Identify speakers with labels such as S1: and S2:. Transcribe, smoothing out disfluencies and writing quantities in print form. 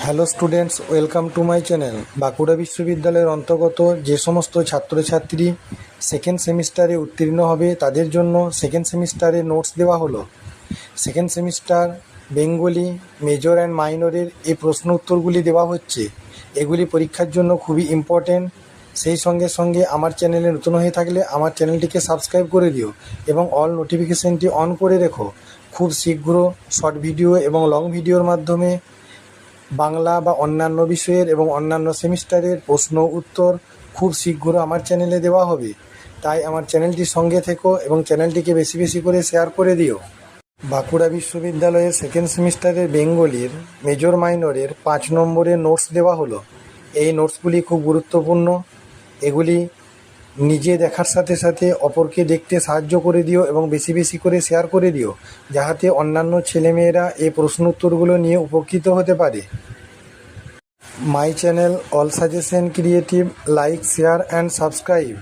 S1: Hello students, welcome to my channel. Bankura বিশ্ববিদ্যালয়ের অন্তর্গত যে সমস্ত ছাত্রছাত্রী সেকেন্ড সেমিস্টারে উত্তীর্ণ হবে তাদের জন্য সেকেন্ড সেমিস্টারে নোটস দেওয়া হলো। Second semester Bengali major and মাইনরের এই প্রশ্ন উত্তরগুলি দেওয়া হচ্ছে। এগুলি পরীক্ষার জন্য খুবই ইম্পর্টেন্ট। সেই সঙ্গে সঙ্গে আমার চ্যানেলে নতুন হয়ে থাকলে আমার চ্যানেলটিকে সাবস্ক্রাইব করে দিও এবং অল নোটিফিকেশানটি অন করে রেখো। খুব শীঘ্র শর্ট ভিডিও এবং লং ভিডিওর মাধ্যমে বাংলা বা অন্যান্য বিষয়ের এবং অন্যান্য সেমিস্টারের প্রশ্ন উত্তর খুব শীঘ্র আমার চ্যানেলে দেওয়া হবে। তাই আমার চ্যানেলটির সঙ্গে থেকো এবং চ্যানেলটিকে বেশি বেশি করে শেয়ার করে দিও। বাঁকুড়া বিশ্ববিদ্যালয়ের সেকেন্ড সেমিস্টারের বেঙ্গলির মেজর মাইনরের 5 নম্বরের নোটস দেওয়া হলো। এই নোটসগুলি খুব গুরুত্বপূর্ণ। এগুলি নিজে দেখার সাথে সাথে অপরকে দেখতে সাহায্য করে দিও এবং বেশি বেশি করে শেয়ার করে দিও, যাহাতে অন্যান্য ছেলেমেয়েরা এই প্রশ্ন উত্তরগুলো নিয়ে উপকৃত হতে পারে। My channel all suggestion creative, like, share and subscribe.